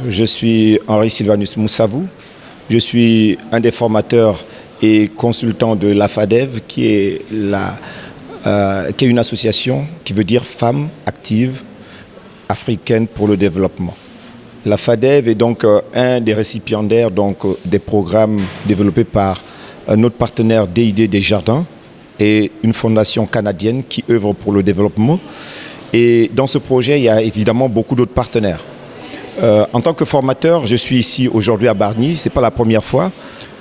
je suis Henri Sylvanus Moussavou. Je suis un des formateurs et consultants de la FADEV, qui est une association qui veut dire Femmes actives africaines pour le développement. La FADEV est donc un des récipiendaires des programmes développés par notre partenaire DID Desjardins et une fondation canadienne qui œuvre pour le développement. Et dans ce projet, il y a évidemment beaucoup d'autres partenaires. En tant que formateur, je suis ici aujourd'hui à Bargny. Ce n'est pas la première fois,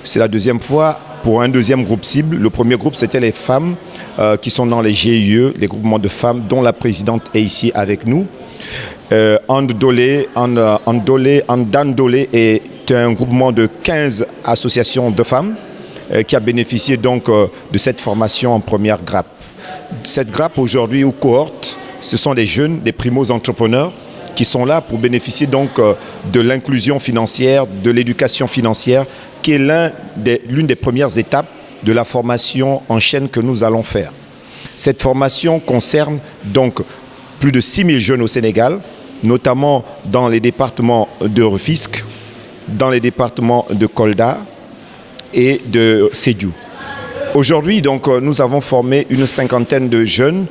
c'est la deuxième fois pour un deuxième groupe cible. Le premier groupe, c'était les femmes qui sont dans les GIE, les groupements de femmes, dont la présidente est ici avec nous. Andandole est un groupement de 15 associations de femmes qui a bénéficié donc de cette formation en première grappe. Cette grappe aujourd'hui, ou cohorte, ce sont des jeunes, des primo-entrepreneurs qui sont là pour bénéficier donc de l'inclusion financière, de l'éducation financière, qui est l'une des premières étapes de la formation en chaîne que nous allons faire. Cette formation concerne donc plus de 6 000 jeunes au Sénégal, notamment dans les départements de Rufisque, dans les départements de Kolda et de Sédhiou. Aujourd'hui, donc, nous avons formé une cinquantaine de jeunes,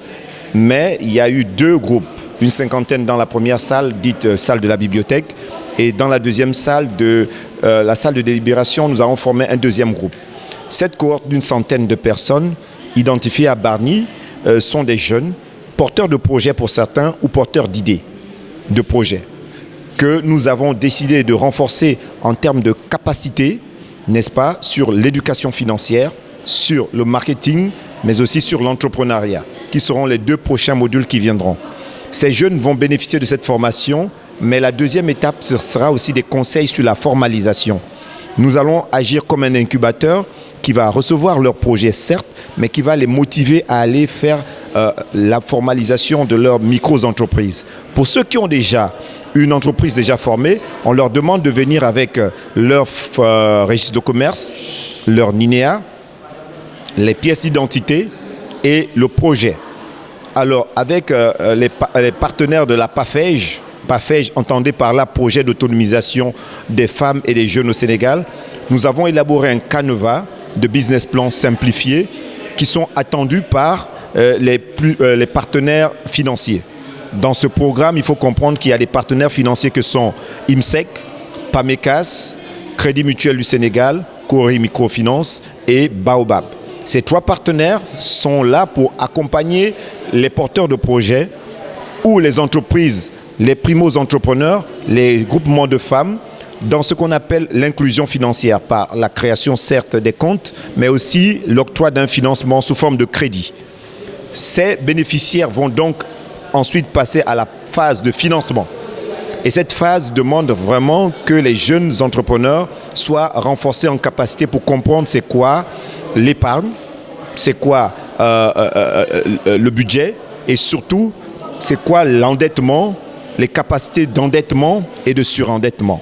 mais il y a eu deux groupes. Une cinquantaine dans la première salle, dite salle de la bibliothèque, et dans la deuxième salle, la salle de délibération, nous avons formé un deuxième groupe. Cette cohorte d'une centaine de personnes identifiées à Bargny sont des jeunes, porteurs de projets pour certains ou porteurs d'idées de projets, que nous avons décidé de renforcer en termes de capacité, n'est-ce pas, sur l'éducation financière, sur le marketing, mais aussi sur l'entrepreneuriat, qui seront les deux prochains modules qui viendront. Ces jeunes vont bénéficier de cette formation, mais la deuxième étape, ce sera aussi des conseils sur la formalisation. Nous allons agir comme un incubateur qui va recevoir leurs projets, certes, mais qui va les motiver à aller faire la formalisation de leurs micro-entreprises. Pour ceux qui ont déjà une entreprise déjà formée, on leur demande de venir avec leur registre de commerce, leur NINEA, les pièces d'identité et le projet. Alors, avec les partenaires de la PAFEJ, entendez par là projet d'autonomisation des femmes et des jeunes au Sénégal, nous avons élaboré un canevas de business plans simplifiés qui sont attendus par les partenaires financiers. Dans ce programme, il faut comprendre qu'il y a des partenaires financiers que sont IMSEC, PAMECAS, Crédit Mutuel du Sénégal, Cori Microfinance et Baobab. Ces trois partenaires sont là pour accompagner les porteurs de projets ou les entreprises, les primo-entrepreneurs, les groupements de femmes dans ce qu'on appelle l'inclusion financière par la création certes des comptes, mais aussi l'octroi d'un financement sous forme de crédit. Ces bénéficiaires vont donc ensuite passer à la phase de financement. Et cette phase demande vraiment que les jeunes entrepreneurs soient renforcés en capacité pour comprendre c'est quoi l'épargne, c'est quoi le budget et surtout c'est quoi l'endettement, les capacités d'endettement et de surendettement.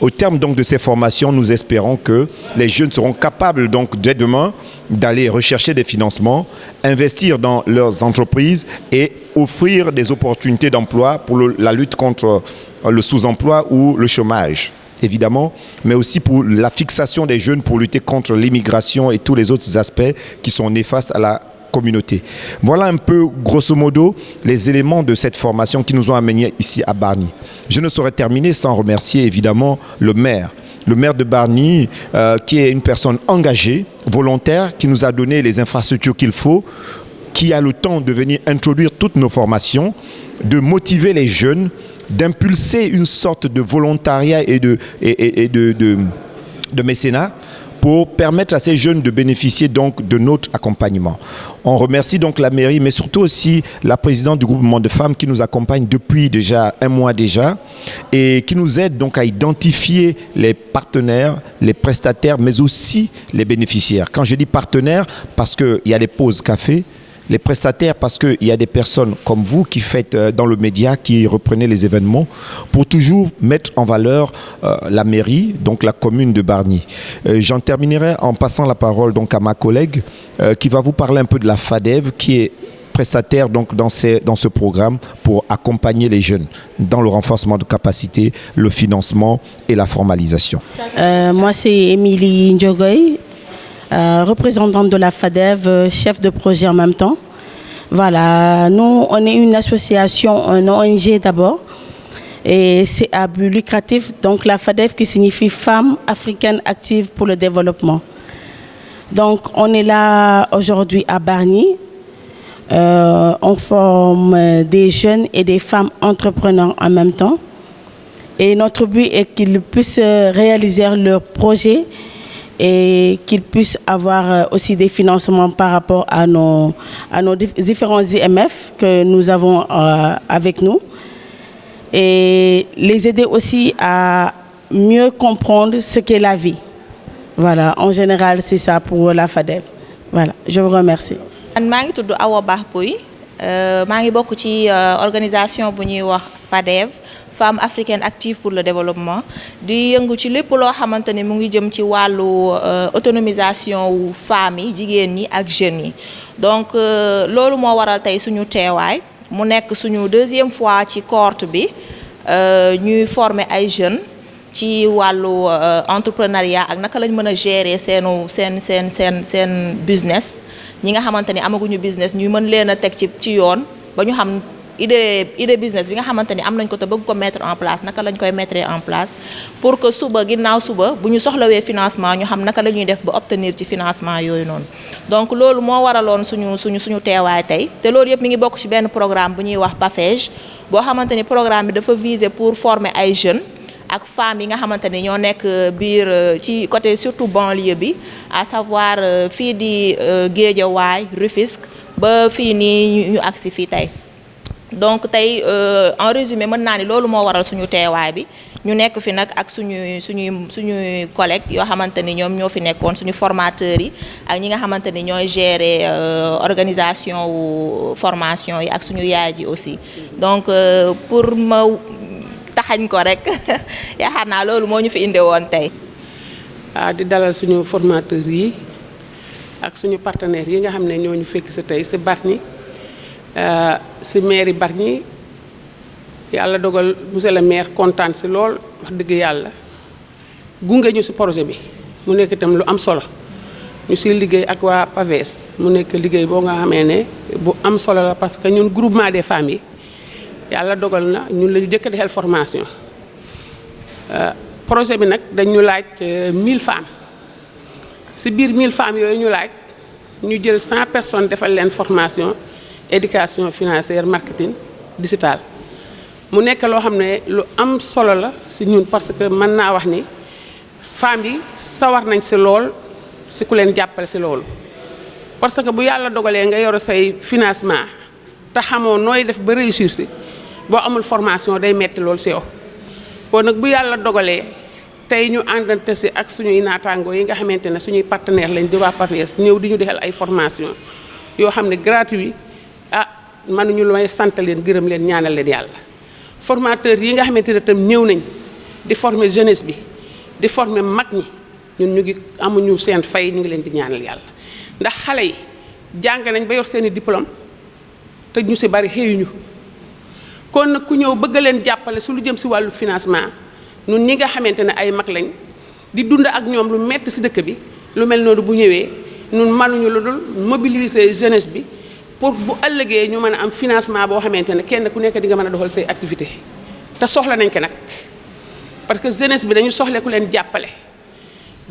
Au terme donc de ces formations, nous espérons que les jeunes seront capables donc dès demain d'aller rechercher des financements, investir dans leurs entreprises et offrir des opportunités d'emploi pour la lutte contre le sous-emploi ou le chômage, évidemment, mais aussi pour la fixation des jeunes pour lutter contre l'immigration et tous les autres aspects qui sont néfastes à la communauté. Voilà un peu, grosso modo, les éléments de cette formation qui nous ont amenés ici à Bargny. Je ne saurais terminer sans remercier évidemment le maire de Bargny, qui est une personne engagée, volontaire, qui nous a donné les infrastructures qu'il faut, qui a le temps de venir introduire toutes nos formations, de motiver les jeunes, d'impulser une sorte de volontariat et de mécénat pour permettre à ces jeunes de bénéficier donc de notre accompagnement. On remercie donc la mairie, mais surtout aussi la présidente du groupement de femmes qui nous accompagne depuis déjà un mois déjà et qui nous aide donc à identifier les partenaires, les prestataires, mais aussi les bénéficiaires. Quand je dis partenaires, parce qu'il y a les pauses café, les prestataires parce qu'il y a des personnes comme vous qui faites dans le média, qui reprenez les événements pour toujours mettre en valeur la mairie, donc la commune de Bargny. J'en terminerai en passant la parole donc à ma collègue qui va vous parler un peu de la FADEV qui est prestataires donc dans ce programme pour accompagner les jeunes dans le renforcement de capacités, le financement et la formalisation. Moi, c'est Émilie Ndiogoy, représentante de la FADEV, chef de projet en même temps. Voilà, nous, on est une association, un ONG d'abord, et c'est à but lucratif, donc la FADEV qui signifie Femmes africaines actives pour le développement. Donc, on est là aujourd'hui à Bargny. On forme des jeunes et des femmes entrepreneurs en même temps. Et notre but est qu'ils puissent réaliser leurs projets et qu'ils puissent avoir aussi des financements par rapport à nos différents IMF que nous avons avec nous. Et les aider aussi à mieux comprendre ce qu'est la vie. Voilà, en général, c'est ça pour la FADEV. Voilà, je vous remercie. Je suis Awa Bah Pouy, je suis bokk ci organisation bu ñuy wax FADEV, Femmes africaines actives pour le développement, di yëngu ci lépp loo xamante ni mu ngi jëm ci wàllu autonomisation wu femmes yi, jigéen ñi ak jeunes yi. Donc loolu moo waral tey suñu teewaay mu nekk suñu deuxième fois ci cohorte bi ñuy former ay jeunes ci wàllu entrepreneuriat ak naka lañ mën a gérer seen business. ñi nga xamante ni amaguñu business ñuy mën leen a teg ci yoon ba ñu xam idée business bi nga xamante ni am nañ ko te bëgg ko mettre en place naka lañ koy mettre en place pour que suba ginnaaw suba bu ñu soxlawee financement ñu xam naka la ñuy def ba obtenir ci financement yooyu noonu. donc loolu moo waraloon suñu teewaay tey te loolu yëpp mi ngi bokk ci benn programme bu ñuy wax PAFEJ boo xamante ni programme bi dafa viser pour former ay jeunes. ak femmes yi nga xamante ni ñoo nekk biir ci côté surtout banlieue bi à savoir fii di Guédiawaye Rufisque ba fii nii ñu agsi fii tey donc tey en résumé mën naa ni loolu moo waral suñu teewaay bi ñu nekk fi nag ak suñuy collègues yoo xamante ni ñoom ñoo fi nekkoon suñu formateurs yi ak ñi nga xamante ni ñooy gérer organisation wu formation yi ak suñu yaay ji aussi donc pour ma taxañ ko rek yaakaar naa loolu moo ñu fi indi woon tey. di dalal suñu formateurs yi ak suñu partenaires yi nga xam ne ñoo ñu fekk si tey si Bargny si mairie Bargny yàlla dogal monsieur le maire kontaan si lool wax dëgg yàlla gunge ñu si projet bi mu nekk itam lu am solo ñu siy liggéey ak waa PAVES mu nekk liggéey boo nga xamee ne bu am solo la parce que ñun groupement des femmes yi. yàlla dogal na ñun la ñu jëkk a defal formation projet bi nag dañu laaj 1000 femmes si biir 1000 femmes yooyu ñu laaj ñu jël 100 personnes defal leen formation éducation financière marketing digital mu nekk loo xam ne lu am solo la si ñun parce que mën naa wax ni femmes yi sawar nañ si lool si ku leen jàppale si loolu parce que bu yàlla dogalee nga yor say financement te xamoo nooy def ba réussir si boo amul formation day metti lool si yow kon nag bu yàlla dogalee tey ñu àndante si ak suñuy naataangoo yi nga xamante ne suñuy partenaire lañ di waa PAVES ñëw di ñu defal ay formation yoo xam ne gratuit mënuñu lu may sant leen gërëm leen ñaanal leen yàlla formateurs yi nga xamante ne tam ñëw nañ di former jeunesse bi di former mag ñi ñun ñu ngi amuñu seen fay ñu ngi leen di ñaanal yàlla ndax xale yi jàng nañ ba yor seeni diplôme te ñu si bari xëyuñu kon nag ku ñëw bëgg leen jàppale su lu jëm si wàllu financement ñun ñi nga xamante ne ay mag lañ di dund ak ñoom lu metti si dëkk bi lu mel noonu bu ñëwee ñun mënuñu lu dul mobiliser jeunesse bi pour bu ëllëgee ñu mën a am financement boo xamante ne kenn ku nekk di nga mën a doxal say activité te soxla nañ ko nag parce que jeunesse bi dañu soxla ku leen jàppale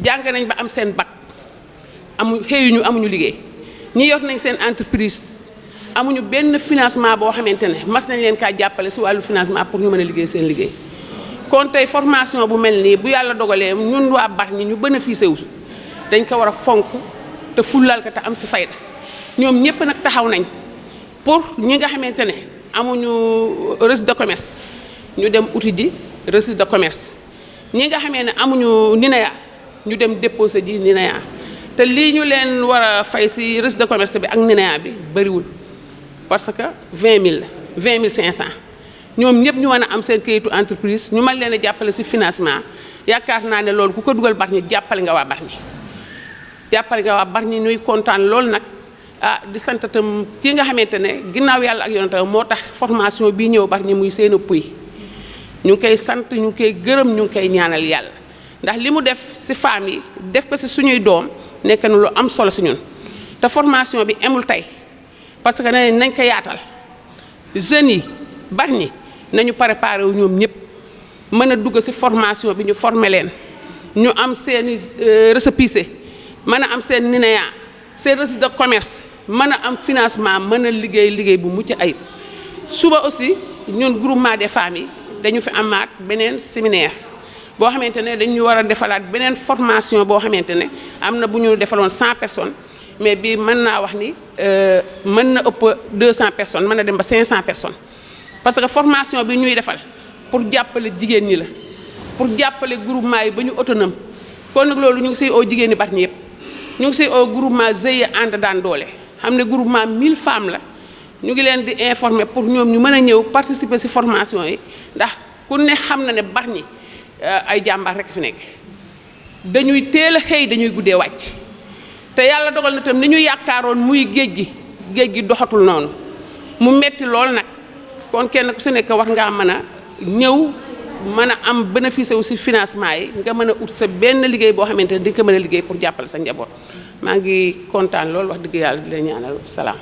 jàng nañ ba am seen bac xëyuñu amuñu liggéey ñi yor nañ seen entreprise amuñu benn financement boo xamante ne mas nañ leen kaa jàppale si wàllu financement pour ñu mën a liggéey seen liggéey kon tey formation bu mel nii bu yàlla dogalee ñun waa Bargny ñu bénéficié wu dañ ko war a fonk te fullal ko te am si fayda ñoom ñëpp nag taxaw nañ pour ñi nga xamante ne amuñu registre de commerce ñu dem uti ji registre de commerce ñi nga xamee ne amuñu NINEA ñu dem déposé ji NINEA te lii ñu leen war a fay si registre de commerce bi ak NINEA bi bëriwul parce que 20000 la 20500 ñoom ñëpp ñu mën a am seen kayitu entreprise ñu mën leen a jàppale si financement yaakaar naa ne loolu ku ko dugal Bargny jàppale nga waa Bargny ñuy kontaan loolu nag di sant tam ki nga xamante ne ginnaaw yàlla ak yonent moo tax formation bii ñëw Bargny muy seen puy ñu ngi koy sant ñu ngi koy gërëm ñu ngi koy ñaanal yàlla ndax li mu def ci femmes yi def ko ci suñuy doom nekk na lu am solo ci ñun te formation bi amul tey parce que nee nañ ko yaatal jeunes yi Bargny nañu préparé wu ñoom ñëpp mën a dugg ci formation bi ñu former leen ñu am seeni récépissé mën a am seen NINEA seen registre de commerce mën a am financement mën a liggéey bu mucc ayib suba aussi ñun groupement des femmes yi dañu fi amaat beneen séminaire boo xamante ne dañu war a defalaat beneen formation boo xamante ne am na bu ñu defaloon 100 personnes mais bii mën naa wax ni mën na ëpp 200 personnes mën na dem ba 500 personnes parce que formation bi ñuy defal pour jàppale jigéen ñi la pour jàppale groupement yi ba ñu autonome kon nag loolu ñu ngi siy oo jigéen ñi Bargny yëpp ñu ngi siy oo groupement GIE ànd daan doole xam ne groupement 1000 femmes la ñu ngi leen di informer pour ñoom ñu mën a ñëw participer ci formation yi ndax ku ne xam na ne Bargny ay jàmbaar rek fi nekk dañuy teel a xëy dañuy guddee wàcc te yàlla dogal na tam ni ñu yaakaaroon muy géej gi doxatul noonu mu metti lool nag kon kenn ku si nekk war ngaa mën a ñëw mën a am bénéfice wu ci financement yi nga mën a ut sa benn liggéey boo xamante ne di nga ko mën a liggéey pour jàppale sa njaboot maa ngi kontaan lool wax dëgg yàlla di la ñaanal salaam.